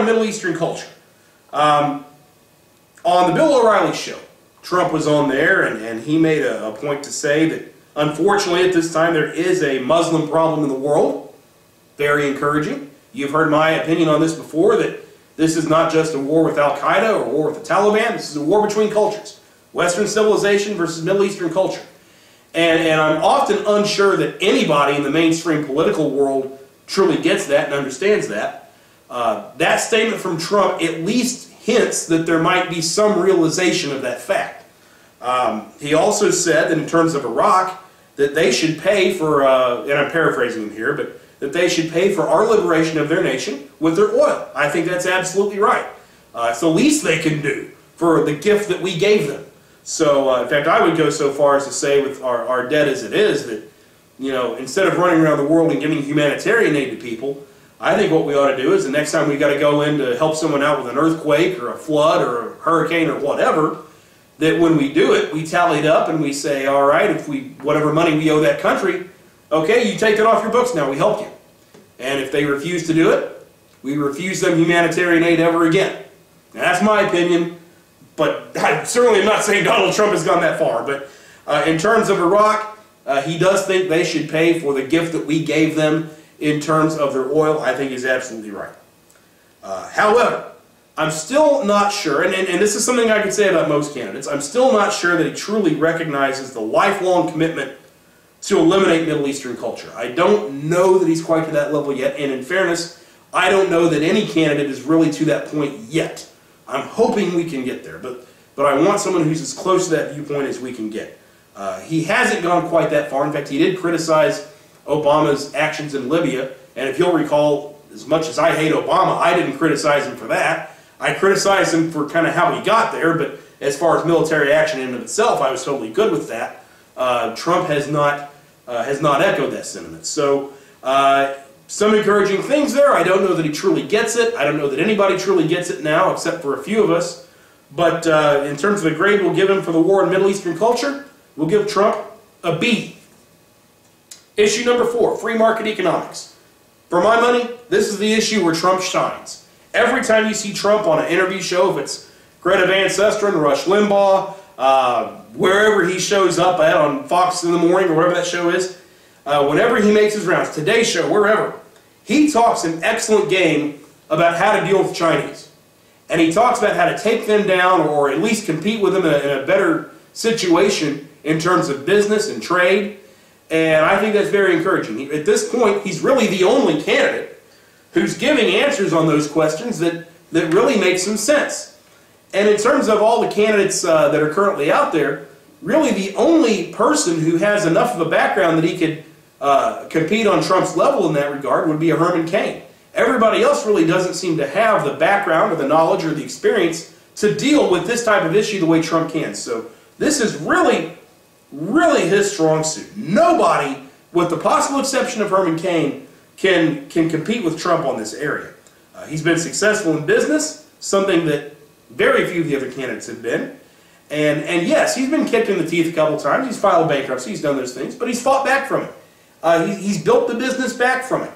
on Middle Eastern culture. On the Bill O'Reilly show, Trump was on there, and he made a point to say that, unfortunately, at this time, there is a Muslim problem in the world. Very encouraging. You've heard my opinion on this before, that this is not just a war with Al-Qaeda or a war with the Taliban. This is a war between cultures. Western civilization versus Middle Eastern culture. And I'm often unsure that anybody in the mainstream political world truly gets that and understands that. That statement from Trump at least hints that there might be some realization of that fact. He also said that in terms of Iraq, that they should pay for, and I'm paraphrasing him here, but that they should pay for our liberation of their nation with their oil. I think that's absolutely right. It's the least they can do for the gift that we gave them. So, in fact, I would go so far as to say, with our debt as it is, that, you know, instead of running around the world and giving humanitarian aid to people, I think what we ought to do is the next time we got to go in to help someone out with an earthquake or a flood or a hurricane or whatever, that when we do it, we tally it up and we say, all right, if whatever money we owe that country, okay, you take it off your books now, we helped you. And if they refuse to do it, we refuse them humanitarian aid ever again. Now, that's my opinion, but I certainly am not saying Donald Trump has gone that far. But in terms of Iraq, he does think they should pay for the gift that we gave them in terms of their oil. I think he's absolutely right. However, I'm still not sure, and this is something I can say about most candidates, I'm still not sure that he truly recognizes the lifelong commitment to eliminate Middle Eastern culture. I don't know that he's quite to that level yet, and in fairness, I don't know that any candidate is really to that point yet. I'm hoping we can get there, but I want someone who's as close to that viewpoint as we can get. He hasn't gone quite that far. In fact, he did criticize Obama's actions in Libya, and if you'll recall, as much as I hate Obama, I didn't criticize him for that. I criticized him for kind of how he got there, but as far as military action in and of itself, I was totally good with that. Trump has not echoed that sentiment. So, some encouraging things there. I don't know that he truly gets it. I don't know that anybody truly gets it now, except for a few of us. But in terms of the grade we'll give him for the war in Middle Eastern culture, we'll give Trump a B. Issue number 4, free market economics. For my money, this is the issue where Trump shines. Every time you see Trump on an interview show, if it's Greta Van Susteren, Rush Limbaugh, wherever he shows up at on Fox in the Morning or wherever that show is, whenever he makes his rounds, Today's Show, wherever, he talks an excellent game about how to deal with the Chinese. And he talks about how to take them down or at least compete with them in a better situation in terms of business and trade. And I think that's very encouraging. At this point, he's really the only candidate who's giving answers on those questions that really make some sense. And in terms of all the candidates that are currently out there, really the only person who has enough of a background that he could compete on Trump's level in that regard would be a Herman Cain. Everybody else really doesn't seem to have the background or the knowledge or the experience to deal with this type of issue the way Trump can. So this is really, really his strong suit. Nobody, with the possible exception of Herman Cain, can compete with Trump on this area. He's been successful in business, something that very few of the other candidates have been. And yes, he's been kicked in the teeth a couple times. He's filed bankruptcy, he's done those things, but he's fought back from it. He's built the business back from it.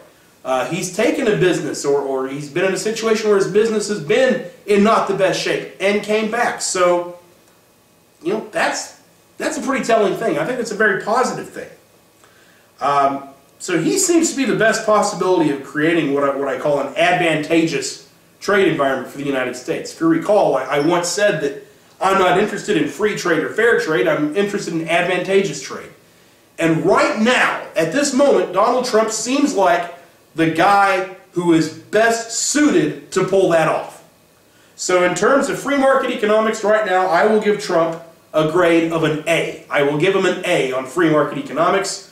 He's taken a business or he's been in a situation where his business has been in not the best shape and came back. So, you know, that's a pretty telling thing. I think that's a very positive thing. So he seems to be the best possibility of creating what I call an advantageous trade environment for the United States. If you recall, I once said that I'm not interested in free trade or fair trade, I'm interested in advantageous trade. And right now, at this moment, Donald Trump seems like the guy who is best suited to pull that off. So in terms of free market economics right now, I will give Trump a grade of an A. I will give him an A on free market economics.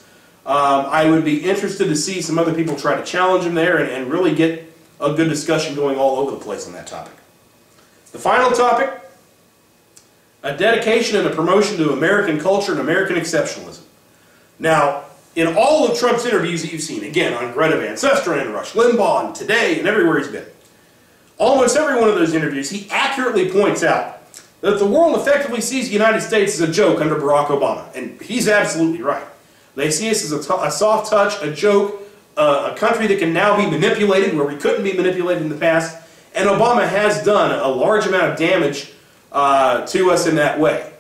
I would be interested to see some other people try to challenge him there and really get a good discussion going all over the place on that topic. The final topic, a dedication and a promotion to American culture and American exceptionalism. Now, in all of Trump's interviews that you've seen, again, on Greta Van Susteren and Rush Limbaugh and Today and everywhere he's been, almost every one of those interviews, he accurately points out that the world effectively sees the United States as a joke under Barack Obama. And he's absolutely right. They see us as a soft touch, a joke, a country that can now be manipulated where we couldn't be manipulated in the past. And Obama has done a large amount of damage to us in that way.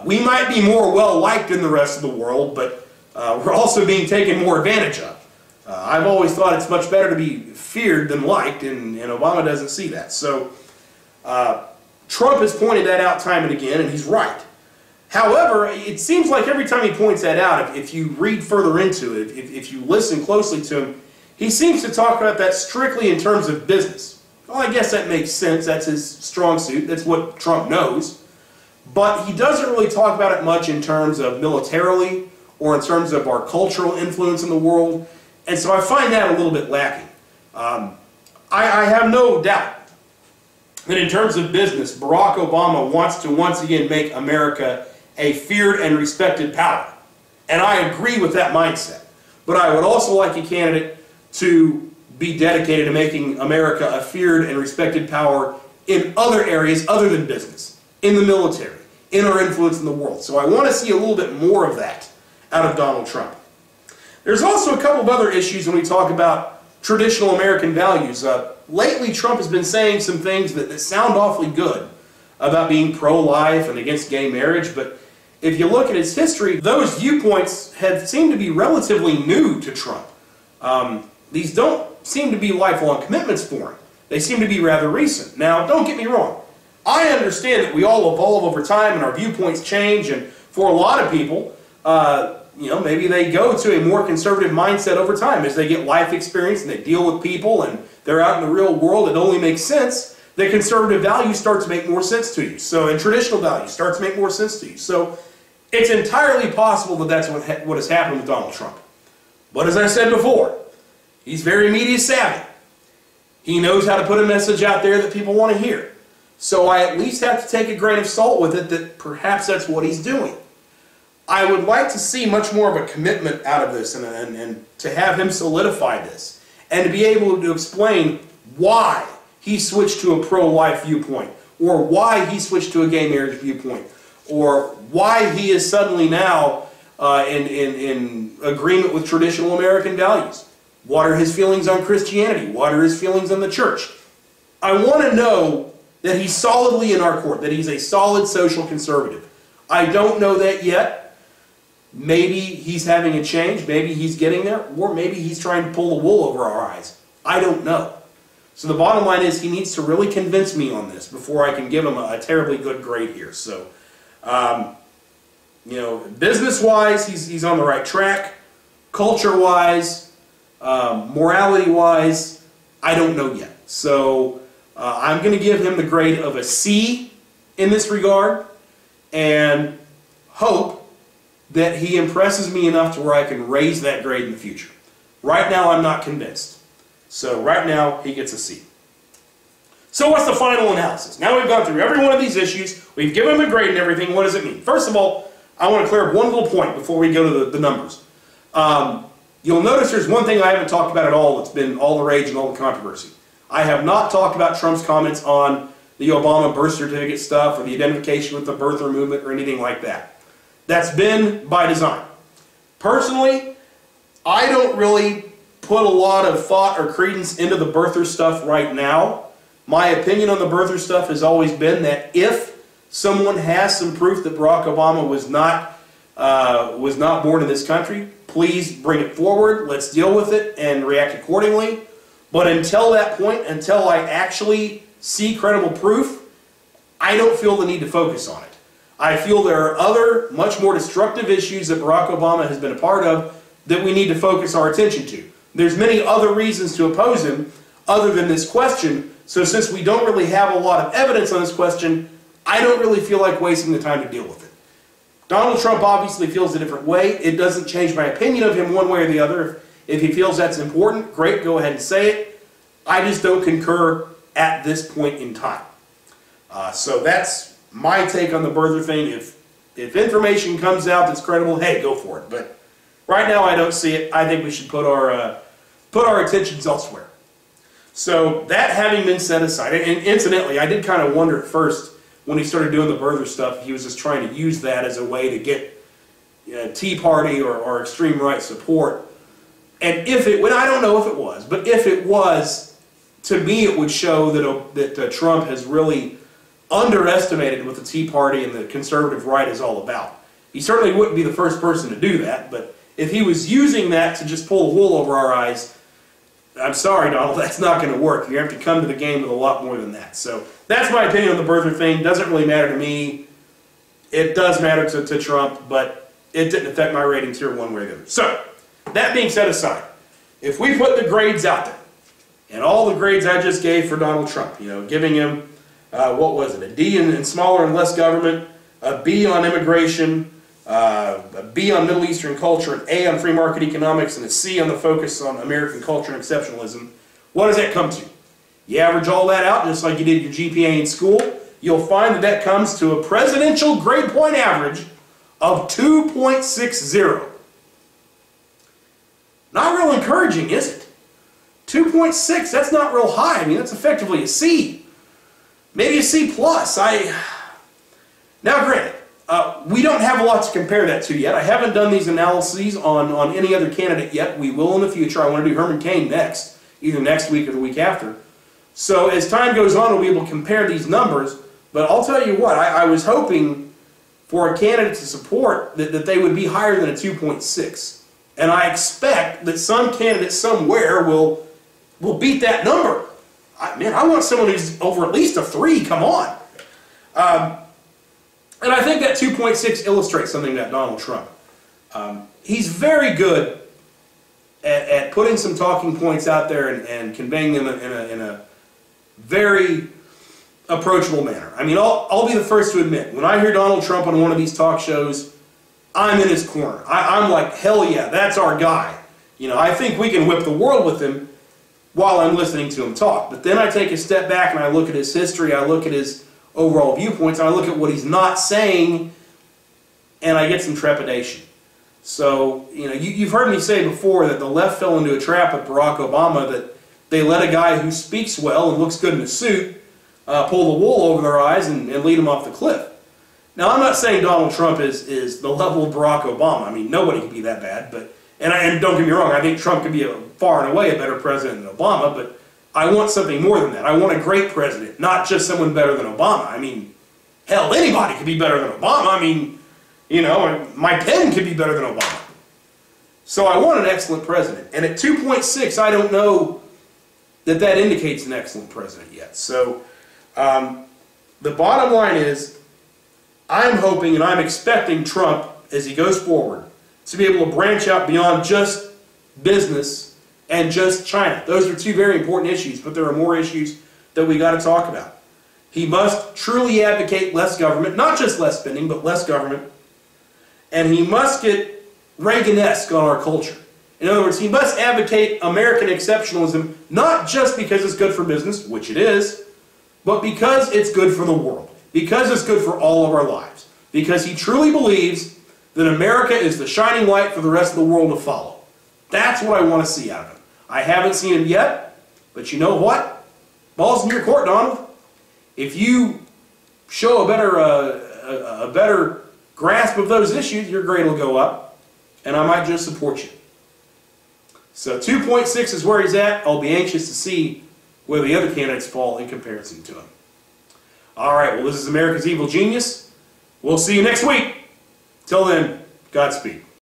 We might be more well-liked than the rest of the world, but we're also being taken more advantage of. I've always thought it's much better to be feared than liked, and Obama doesn't see that. So Trump has pointed that out time and again, and he's right. However, it seems like every time he points that out, if you read further into it, if you listen closely to him, he seems to talk about that strictly in terms of business. Well, I guess that makes sense. That's his strong suit. That's what Trump knows. But he doesn't really talk about it much in terms of militarily or in terms of our cultural influence in the world. And so I find that a little bit lacking. I have no doubt that in terms of business, Barack Obama wants to once again make America a feared and respected power. And I agree with that mindset. But I would also like a candidate to be dedicated to making America a feared and respected power in other areas other than business, in the military, in our influence in the world. So I want to see a little bit more of that out of Donald Trump. There's also a couple of other issues when we talk about traditional American values. Lately, Trump has been saying some things that sound awfully good about being pro-life and against gay marriage, but if you look at his history, those viewpoints have seemed to be relatively new to Trump. These don't seem to be lifelong commitments for him. They seem to be rather recent. Now, don't get me wrong. I understand that we all evolve over time and our viewpoints change, and for a lot of people, maybe they go to a more conservative mindset over time as they get life experience and they deal with people and they're out in the real world. It only makes sense that conservative values start to make more sense to you. So, and traditional values start to make more sense to you. So, it's entirely possible that that's what has happened with Donald Trump. But as I said before, he's very media savvy. He knows how to put a message out there that people want to hear. So I at least have to take a grain of salt with it that perhaps that's what he's doing. I would like to see much more of a commitment out of this and to have him solidify this and to be able to explain why he switched to a pro-life viewpoint or why he switched to a gay marriage viewpoint or why he is suddenly now in agreement with traditional American values. What are his feelings on Christianity? What are his feelings on the church? I want to know that he's solidly in our court, that he's a solid social conservative. I don't know that yet. Maybe he's having a change, maybe he's getting there, or maybe he's trying to pull the wool over our eyes. I don't know. So the bottom line is he needs to really convince me on this before I can give him a terribly good grade here. So, business-wise, he's on the right track. Culture-wise, morality-wise, I don't know yet. So I'm going to give him the grade of a C in this regard and hope that he impresses me enough to where I can raise that grade in the future. Right now, I'm not convinced. So right now, he gets a C. So what's the final analysis? Now we've gone through every one of these issues. We've given him a grade and everything. What does it mean? First of all, I want to clear up one little point before we go to the numbers. You'll notice there's one thing I haven't talked about at all that's been all the rage and all the controversy. I have not talked about Trump's comments on the Obama birth certificate stuff or the identification with the birther movement or anything like that. That's been by design. Personally, I don't really put a lot of thought or credence into the birther stuff right now. My opinion on the birther stuff has always been that if someone has some proof that Barack Obama was not born in this country, please bring it forward. Let's deal with it and react accordingly. But until that point, until I actually see credible proof, I don't feel the need to focus on it. I feel there are other, much more destructive issues that Barack Obama has been a part of that we need to focus our attention to. There's many other reasons to oppose him other than this question, so since we don't really have a lot of evidence on this question, I don't really feel like wasting the time to deal with it. Donald Trump obviously feels a different way. It doesn't change my opinion of him one way or the other. If he feels that's important, great, go ahead and say it. I just don't concur at this point in time. So that's my take on the birther thing. If information comes out that's credible, hey, go for it. But right now I don't see it. I think we should put our attentions elsewhere. So that having been set aside, and incidentally, I did kind of wonder at first when he started doing the birther stuff, he was just trying to use that as a way to get Tea Party or extreme right support. And I don't know if it was, but if it was, to me, it would show that Trump has really underestimated what the Tea Party and the conservative right is all about. He certainly wouldn't be the first person to do that, but if he was using that to just pull the wool over our eyes, I'm sorry, Donald, that's not going to work. You have to come to the game with a lot more than that. So that's my opinion on the birther thing. Doesn't really matter to me. It does matter to Trump, but it didn't affect my ratings here one way or the other. So, that being set aside, if we put the grades out there, and all the grades I just gave for Donald Trump, you know, giving him, what was it, a D in smaller and less government, a B on immigration, a B on Middle Eastern culture, an A on free market economics, and a C on the focus on American culture and exceptionalism, what does that come to? You average all that out, just like you did your GPA in school, you'll find that that comes to a presidential grade point average of 2.60. Not real encouraging, is it? 2.6, that's not real high. I mean, that's effectively a C. Maybe a C plus. Now, granted, we don't have a lot to compare that to yet. I haven't done these analyses on any other candidate yet. We will in the future. I want to do Herman Cain next, either next week or the week after. So as time goes on, we'll be able to compare these numbers. But I'll tell you what, I was hoping for a candidate to support that they would be higher than a 2.6. And I expect that some candidate somewhere will beat that number. Man, I want someone who's over at least a 3, come on. And I think that 2.6 illustrates something about Donald Trump. He's very good at putting some talking points out there and conveying them in a very approachable manner. I mean, I'll be the first to admit, when I hear Donald Trump on one of these talk shows, I'm in his corner. I'm like, hell yeah, that's our guy. You know, I think we can whip the world with him while I'm listening to him talk. But then I take a step back and I look at his history, I look at his overall viewpoints, and I look at what he's not saying, and I get some trepidation. So, you know, you've heard me say before that the left fell into a trap with Barack Obama, that they let a guy who speaks well and looks good in a suit pull the wool over their eyes and lead them off the cliff. Now, I'm not saying Donald Trump is the level of Barack Obama. I mean, nobody can be that bad. And don't get me wrong, I think Trump could be far and away a better president than Obama, but I want something more than that. I want a great president, not just someone better than Obama. I mean, hell, anybody could be better than Obama. I mean, you know, my pen could be better than Obama. So I want an excellent president. And at 2.6, I don't know that indicates an excellent president yet. So the bottom line is, I'm hoping and I'm expecting Trump, as he goes forward, to be able to branch out beyond just business and just China. Those are two very important issues, but there are more issues that we got to talk about. He must truly advocate less government, not just less spending, but less government. And he must get Reagan-esque on our culture. In other words, he must advocate American exceptionalism, not just because it's good for business, which it is, but because it's good for the world. Because it's good for all of our lives. Because he truly believes that America is the shining light for the rest of the world to follow. That's what I want to see out of him. I haven't seen him yet, but you know what? Ball's in your court, Donald. If you show a better grasp of those issues, your grade will go up, and I might just support you. So 2.6 is where he's at. I'll be anxious to see where the other candidates fall in comparison to him. All right, well, this is America's Evil Genius. We'll see you next week. Till then, Godspeed.